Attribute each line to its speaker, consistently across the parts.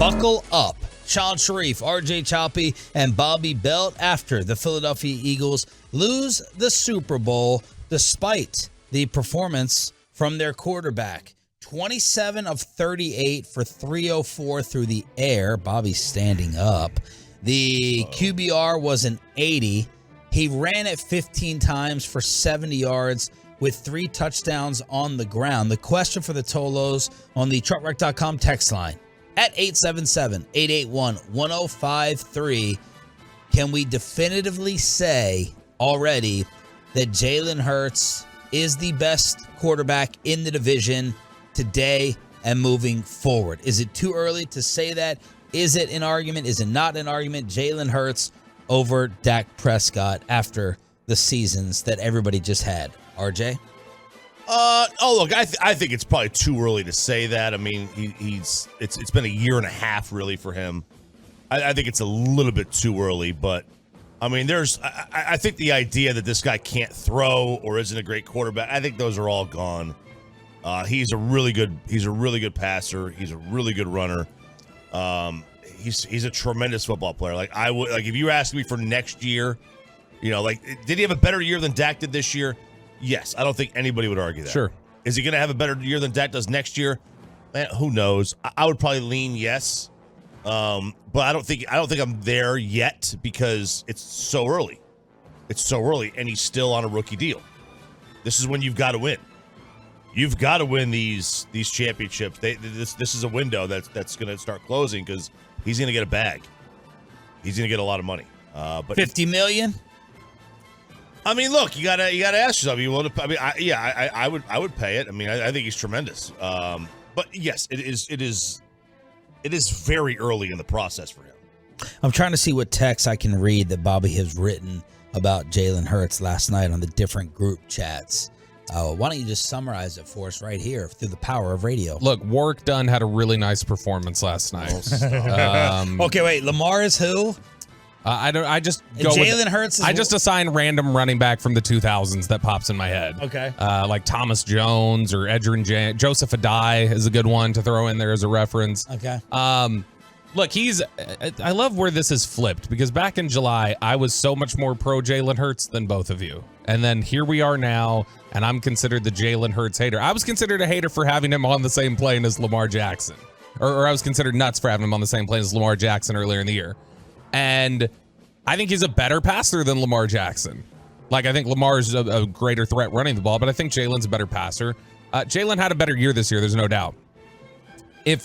Speaker 1: Buckle up. Sean Sharif, RJ Choppy, and Bobby Belt after the Philadelphia Eagles lose the Super Bowl despite the performance from their quarterback. 27 of 38 for 304 through the air. Bobby's standing up. The QBR was an 80. He ran it 15 times for 70 yards with 3 touchdowns on the ground. The question for the Tolos on the truckwreck.com text line at 877-881-1053. Can we definitively say already that Jalen Hurts is the best quarterback in the division today and moving forward? Is it too early to say that? Is it an argument? Is it not an argument? Jalen Hurts over Dak Prescott after the seasons that everybody just had. RJ?
Speaker 2: Look, I think it's probably too early to say that. I mean, it's been a year and a half really for him. I think it's a little bit too early, but I mean, I think the idea that this guy can't throw or isn't a great quarterback, I think those are all gone. He's a really good passer. He's a really good runner. He's a tremendous football player. If you ask me for next year, did he have a better year than Dak did this year? Yes, I don't think anybody would argue that.
Speaker 3: Sure.
Speaker 2: Is he going to have a better year than Dak does next year? Man, who knows? I would probably lean yes, but I don't think I'm there yet because it's so early. It's so early, and he's still on a rookie deal. This is when you've got to win. You've got to win these championships. This is a window that's going to start closing because he's going to get a bag. He's going to get a lot of money. But
Speaker 1: $50 million.
Speaker 2: I mean, look, you gotta ask yourself. I would pay it. I mean, I think he's tremendous. But yes, it is very early in the process for him.
Speaker 1: I'm trying to see what text I can read that Bobby has written about Jalen Hurts last night on the different group chats. Why don't you just summarize it for us right here through the power of radio?
Speaker 3: Look, Warwick Dunn had a really nice performance last night.
Speaker 1: Okay, wait. Lamar is who?
Speaker 3: I just go
Speaker 1: Jalen Hurts.
Speaker 3: I just assign random running back from the 2000s that pops in my head.
Speaker 1: Okay.
Speaker 3: Like Thomas Jones or Edgerrin James. Joseph Adai is a good one to throw in there as a reference.
Speaker 1: Okay.
Speaker 3: Look, I love where this is flipped because back in July, I was so much more pro Jalen Hurts than both of you. And then here we are now, and I'm considered the Jalen Hurts hater. I was considered a hater for having him on the same plane as Lamar Jackson. Or I was considered nuts for having him on the same plane as Lamar Jackson earlier in the year. And I think he's a better passer than Lamar Jackson. Like, I think Lamar's a greater threat running the ball, but I think Jalen's a better passer. Jalen had a better year this year, there's no doubt. If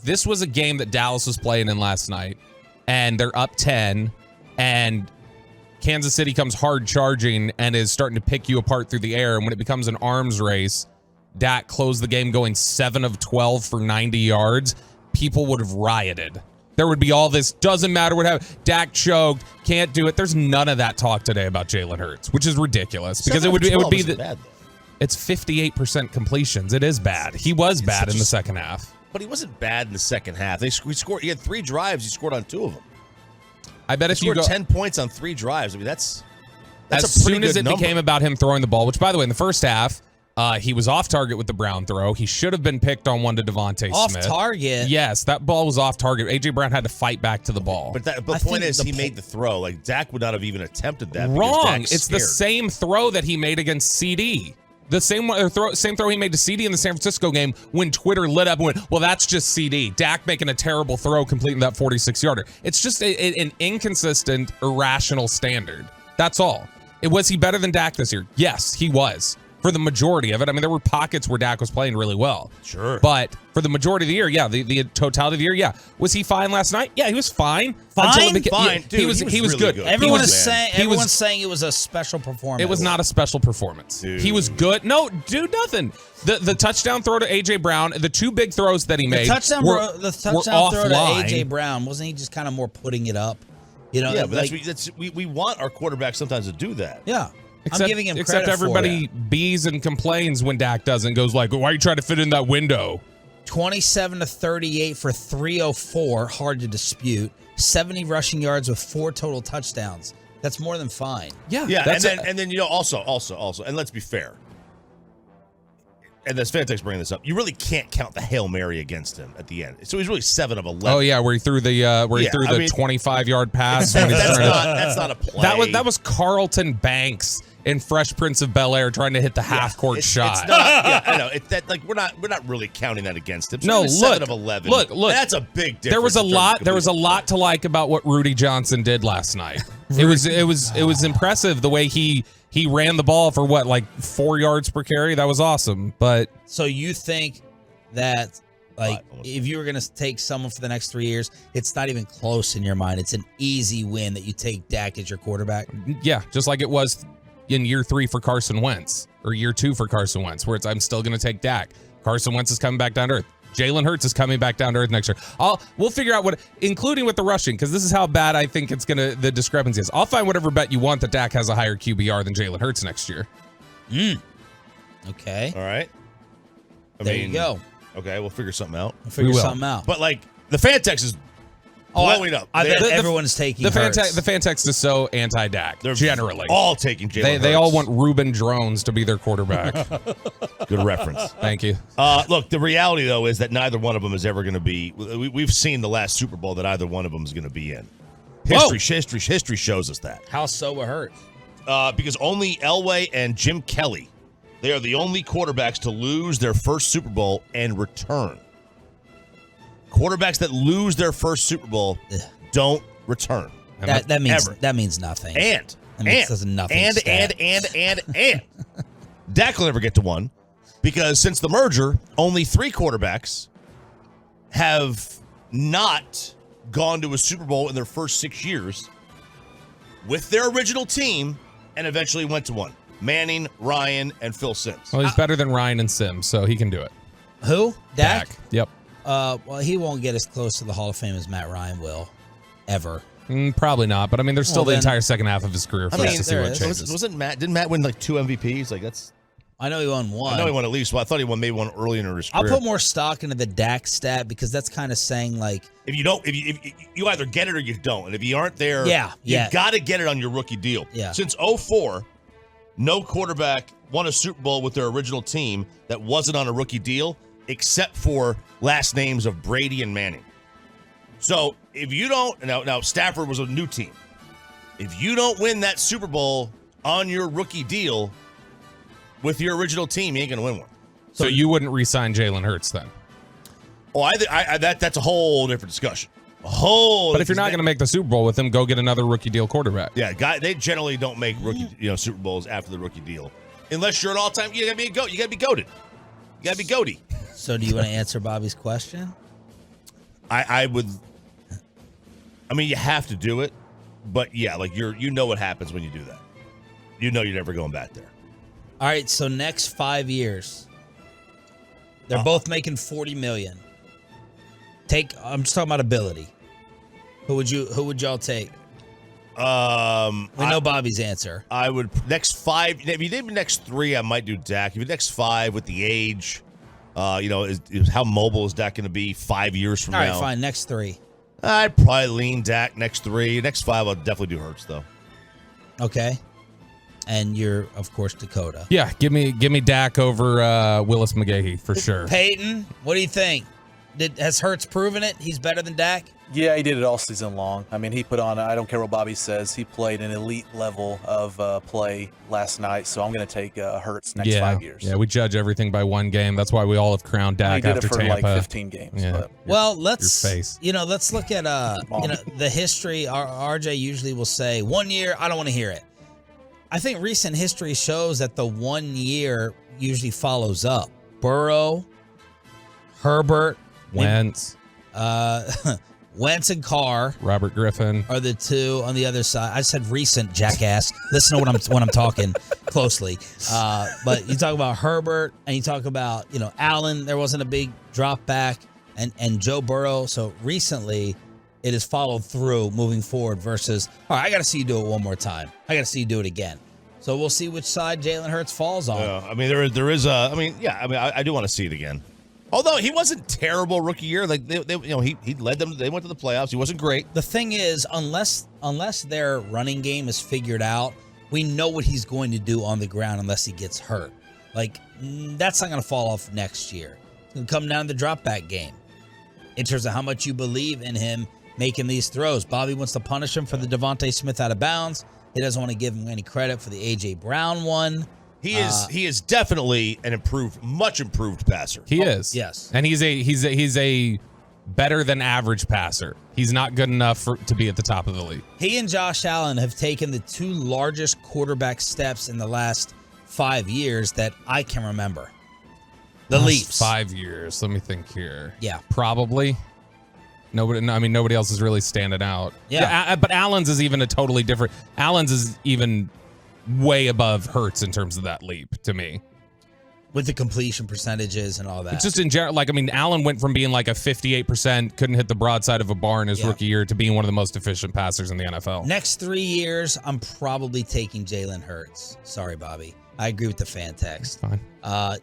Speaker 3: this was a game that Dallas was playing in last night, and they're up 10, and Kansas City comes hard charging and is starting to pick you apart through the air, and when it becomes an arms race, Dak closed the game going 7 of 12 for 90 yards, people would have rioted. There would be all this, doesn't matter what happened, Dak choked, can't do it. There's none of that talk today about Jalen Hurts, which is ridiculous because it would be
Speaker 2: bad,
Speaker 3: it's 58% completions. It is bad. He was bad in the second half.
Speaker 2: But he wasn't bad in the second half. He had 3 drives. He scored on 2 of them.
Speaker 3: I bet if you go
Speaker 2: 10 points on 3 drives. I mean, that's
Speaker 3: as
Speaker 2: a pretty
Speaker 3: soon as
Speaker 2: good
Speaker 3: it
Speaker 2: number.
Speaker 3: became about him throwing the ball, which, by the way, in the first half, he was off target with the Brown throw. He should have been picked on one to Devontae Smith.
Speaker 1: Off target?
Speaker 3: Yes, that ball was off target. A.J. Brown had to fight back to the ball.
Speaker 2: But the point is, he made the throw. Like, Dak would not have even attempted that.
Speaker 3: Wrong. It's the same throw that he made against CD. The same throw he made to CD in the San Francisco game when Twitter lit up and went, well, that's just CD. Dak making a terrible throw, completing that 46-yarder. It's just an inconsistent, irrational standard. That's all. Was he better than Dak this year? Yes, he was. For the majority of it. I mean, there were pockets where Dak was playing really well.
Speaker 2: Sure.
Speaker 3: But for the majority of the year, yeah, the totality of the year, yeah. Was he fine last night? Yeah, he was fine.
Speaker 2: Fine?
Speaker 3: Yeah,
Speaker 2: Dude,
Speaker 3: he was
Speaker 2: really
Speaker 3: good.
Speaker 1: Everyone's saying it was a special performance.
Speaker 3: It was not a special performance.
Speaker 2: Dude.
Speaker 3: He was good. No, dude, nothing. The touchdown throw to A.J. Brown, the 2 big throws that he made
Speaker 1: the touchdown throw to
Speaker 3: offline.
Speaker 1: A.J. Brown, wasn't he just kind of more putting it up?
Speaker 2: Yeah, but we want our quarterbacks sometimes to do that.
Speaker 1: Yeah. I'm giving him credit
Speaker 3: except everybody
Speaker 1: for
Speaker 3: bees and complains when Dak doesn't. Goes like, why are you trying to fit in that window?
Speaker 1: 27 to 38 for 304, hard to dispute. 70 rushing yards with 4 total touchdowns. That's more than fine.
Speaker 2: Yeah, and then also, and let's be fair. and this Fantex bringing this up, you really can't count the Hail Mary against him at the end. So he's really 7 of 11.
Speaker 3: Oh yeah, where he threw the 25-yard pass.
Speaker 2: That's not a play.
Speaker 3: That was Carlton Banks in Fresh Prince of Bel-Air trying to hit the half-court shot.
Speaker 2: It's not, I know. We're not really counting that against him. So
Speaker 3: no,
Speaker 2: 7 of 11.
Speaker 3: Look.
Speaker 2: That's a big difference.
Speaker 3: There was a lot to like about what Rudy Johnson did last night. It was impressive the way he ran the ball for 4 yards per carry. That was awesome. But
Speaker 1: so you think that if you were going to take someone for the next 3 years, it's not even close in your mind. It's an easy win that you take Dak as your quarterback.
Speaker 3: Yeah, just like it was in year 3 for Carson Wentz or year 2 for Carson Wentz, where I'm still going to take Dak. Carson Wentz is coming back down to earth. Jalen Hurts is coming back down to earth next year. We'll figure out including with the rushing, because this is how bad I think the discrepancy is. I'll find whatever bet you want that Dak has a higher QBR than Jalen Hurts next year.
Speaker 1: Okay.
Speaker 2: All right.
Speaker 1: There you go.
Speaker 2: Okay, we'll figure something out.
Speaker 1: Figure something out.
Speaker 2: But the Fantex is blowing up.
Speaker 1: I bet everyone's taking
Speaker 3: the
Speaker 1: Hurts.
Speaker 3: The Fantex is so anti-Dak.
Speaker 2: They're
Speaker 3: generally
Speaker 2: all taking Jalen Hurts.
Speaker 3: They all want Ruben Drones to be their quarterback.
Speaker 2: Good reference.
Speaker 3: Thank you.
Speaker 2: Look, the reality, though, is that neither one of them is ever going to be. We've seen the last Super Bowl that either one of them is going to be in. History shows us that.
Speaker 1: How so it hurts?
Speaker 2: Because only Elway and Jim Kelly, they are the only quarterbacks to lose their first Super Bowl and return. Quarterbacks that lose their first Super Bowl don't return.
Speaker 1: That means nothing.
Speaker 2: And Dak will never get to one, because since the merger, only 3 quarterbacks have not gone to a Super Bowl in their first 6 years with their original team and eventually went to one. Manning, Ryan, and Phil Simms.
Speaker 3: Well, he's better than Ryan and Sims, so he can do it.
Speaker 1: Who? Dak?
Speaker 3: Yep.
Speaker 1: Well, he won't get as close to the Hall of Fame as Matt Ryan will, ever.
Speaker 3: Probably not, but I mean, there's still the entire second half of his career for us to see what changes.
Speaker 2: Didn't Matt win 2 MVPs?
Speaker 1: I know he won one.
Speaker 2: I know he won at least. Well, I thought he won maybe one earlier in his career.
Speaker 1: I'll put more stock into the Dak stat, because that's kind of saying
Speaker 2: if you either get it or you don't, and if you aren't there, you got to get it on your rookie deal.
Speaker 1: Yeah.
Speaker 2: Since 2004, no quarterback won a Super Bowl with their original team that wasn't on a rookie deal, except for last names of Brady and Manning. So if you don't, now Stafford was a new team. If you don't win that Super Bowl on your rookie deal with your original team, you ain't gonna win one.
Speaker 3: So you wouldn't re-sign Jalen Hurts then?
Speaker 2: Oh, that's a whole different discussion. But
Speaker 3: if you're not going to make the Super Bowl with him, go get another rookie deal quarterback.
Speaker 2: Yeah, they generally don't make rookie, Super Bowls after the rookie deal, unless you're an all-time. You gotta be goated. You gotta be goaty.
Speaker 1: So, do you want to answer Bobby's question?
Speaker 2: I would. I mean, you have to do it, but yeah, you know what happens when you do that. You know you're never going back there.
Speaker 1: All right, so next 5 years, they're both making $40 million. I'm just talking about ability. Who would y'all take? We know Bobby's answer.
Speaker 2: I would next 5. If you did next 3, I might do Dak. If you next 5 with the age, is how mobile is Dak going to be 5 years from now?
Speaker 1: All right, fine. Next 3.
Speaker 2: I'd probably lean Dak next 3. Next 5, I'll definitely do Hurts though.
Speaker 1: Okay. And you're, of course, Dakota.
Speaker 3: Yeah, give me Dak over Willis McGahee for sure.
Speaker 1: Peyton, what do you think? Has Hurts proven it? He's better than Dak?
Speaker 4: Yeah, he did it all season long. I mean, he put on, I don't care what Bobby says, he played an elite level of play last night, so I'm going to take Hurts next 5 years.
Speaker 3: Yeah, we judge everything by one game. That's why we all have crowned Dak after Tampa.
Speaker 4: He did it for 15 games.
Speaker 3: Yeah.
Speaker 1: Well, let's look at the history. RJ usually will say 1 year, I don't want to hear it. I think recent history shows that the 1 year usually follows up. Burrow, Herbert,
Speaker 3: Wentz,
Speaker 1: Wentz and Carr,
Speaker 3: Robert Griffin
Speaker 1: are the 2 on the other side. I said recent, jackass. Listen to when I'm talking closely. But you talk about Herbert and you talk about Allen. There wasn't a big drop back, and Joe Burrow. So recently, it has followed through moving forward. Versus, all right, I got to see you do it one more time. I got to see you do it again. So we'll see which side Jalen Hurts falls on.
Speaker 2: I mean, there is a. I mean, yeah. I mean, I do want to see it again. Although he wasn't terrible rookie year, he led them. They went to the playoffs. He wasn't great.
Speaker 1: The thing is, unless their running game is figured out, we know what he's going to do on the ground unless he gets hurt. That's not going to fall off next year. It's going to come down to the drop back game in terms of how much you believe in him making these throws. Bobby wants to punish him for the Devontae Smith out of bounds. He doesn't want to give him any credit for the A.J. Brown one.
Speaker 2: He is definitely much improved passer.
Speaker 3: He is.
Speaker 1: Yes.
Speaker 3: And he's a better than average passer. He's not good enough to be at the top of the league.
Speaker 1: He and Josh Allen have taken the two largest quarterback steps in the last 5 years that I can remember. The leaps.
Speaker 3: 5 years. Let me think here.
Speaker 1: Yeah.
Speaker 3: Probably. Nobody else is really standing out.
Speaker 1: Yeah.
Speaker 3: But Allen's is even a totally different. Allen's is even way above Hurts in terms of that leap to me.
Speaker 1: With the completion percentages and all that.
Speaker 3: It's just in general, Allen went from being like a 58%, couldn't hit the broadside of a bar in his rookie year to being one of the most efficient passers in the NFL.
Speaker 1: Next 3 years, I'm probably taking Jalen Hurts. Sorry, Bobby. I agree with the fan text.
Speaker 3: Fine.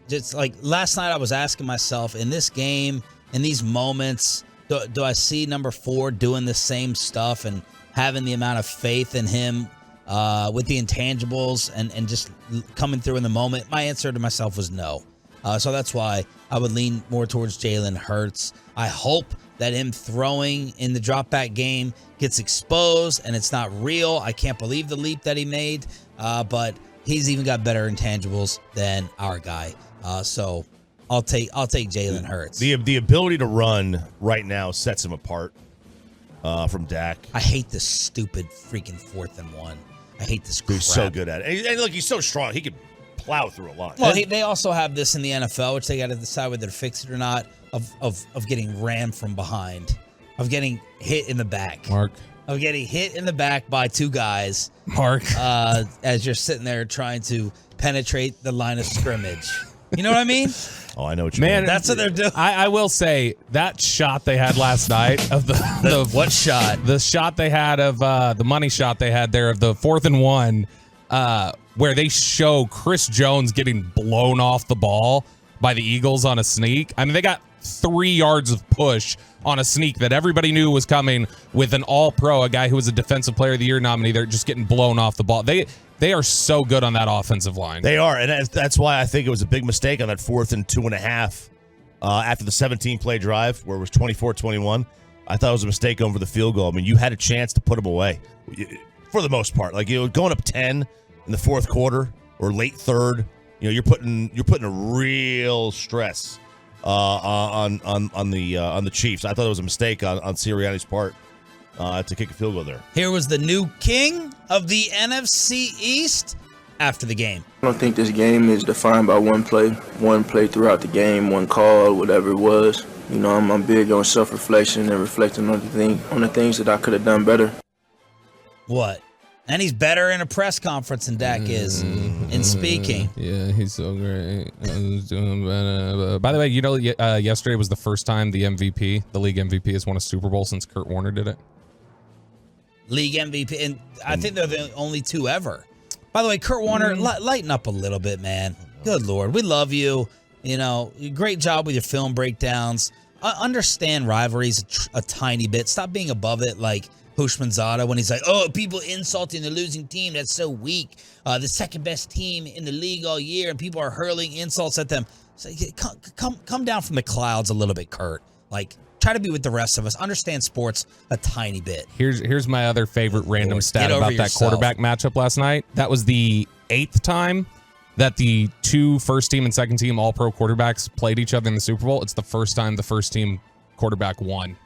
Speaker 1: Just like last night, I was asking myself, in this game, in these moments, do I see number 4 doing the same stuff and having the amount of faith in him with the intangibles and just coming through in the moment? My answer to myself was no. So that's why I would lean more towards Jalen Hurts. I hope that him throwing in the drop back game gets exposed and it's not real. I can't believe the leap that he made, but he's even got better intangibles than our guy. So I'll take Jalen Hurts.
Speaker 2: The ability to run right now sets him apart from Dak.
Speaker 1: I hate this stupid freaking 4th and 1. I hate this crap.
Speaker 2: He's so good at it. And look, he's so strong. He could plow through a line.
Speaker 1: Well, they also have this in the NFL, which they got to decide whether to fix it or not, of getting rammed from behind, of getting hit in the back.
Speaker 3: Mark.
Speaker 1: Of getting hit in the back by 2 guys.
Speaker 3: Mark.
Speaker 1: As you're sitting there trying to penetrate the line of scrimmage. You know what I mean?
Speaker 2: Oh, I know what you mean.
Speaker 1: That's what they're doing.
Speaker 3: I will say that shot they had last night of the
Speaker 1: what shot?
Speaker 3: The shot they had of the money shot they had there of the 4th and 1, where they show Chris Jones getting blown off the ball by the Eagles on a sneak. I mean, they got 3 yards of push on a sneak that everybody knew was coming with an all-pro, a guy who was a Defensive Player of the Year nominee. They're just getting blown off the ball. They are so good on that offensive line.
Speaker 2: They are, and that's why I think it was a big mistake on that 4th and 2.5 after the 17-play drive where it was 24-21. I thought it was a mistake going for the field goal. I mean, you had a chance to put them away for the most part. Like, going up 10 in the 4th quarter or late 3rd, you're putting a real stress on the Chiefs. I thought it was a mistake on Sirianni's part to kick a field goal there.
Speaker 1: Here was the new king of the NFC East after the game.
Speaker 5: I don't think this game is defined by one play throughout the game, one call, whatever it was. I'm big on self-reflection and reflecting on the things that I could have done better.
Speaker 1: What? And he's better in a press conference than Dak is in speaking.
Speaker 3: Yeah, he's so great. I was doing better. By the way, yesterday was the first time the league MVP, has won a Super Bowl since Kurt Warner did it.
Speaker 1: League MVP, and I think they're the only 2 ever. By the way, Kurt Warner, lighten up a little bit, man. Good Lord, we love you. Great job with your film breakdowns. Understand rivalries a tiny bit. Stop being above it like Hushmanzada when he's like, oh, people insulting the losing team. That's so weak. The second best team in the league all year, and people are hurling insults at them. So come down from the clouds a little bit, Kurt. Like, try to be with the rest of us. Understand sports a tiny bit.
Speaker 3: Here's my other favorite random stat about that quarterback matchup last night. That was the 8th time that the 2 first-team and second-team All-Pro quarterbacks played each other in the Super Bowl. It's the first time the first-team quarterback won.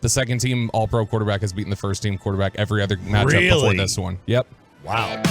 Speaker 3: The second-team All-Pro quarterback has beaten the first-team quarterback every other matchup before this one. Yep.
Speaker 2: Wow.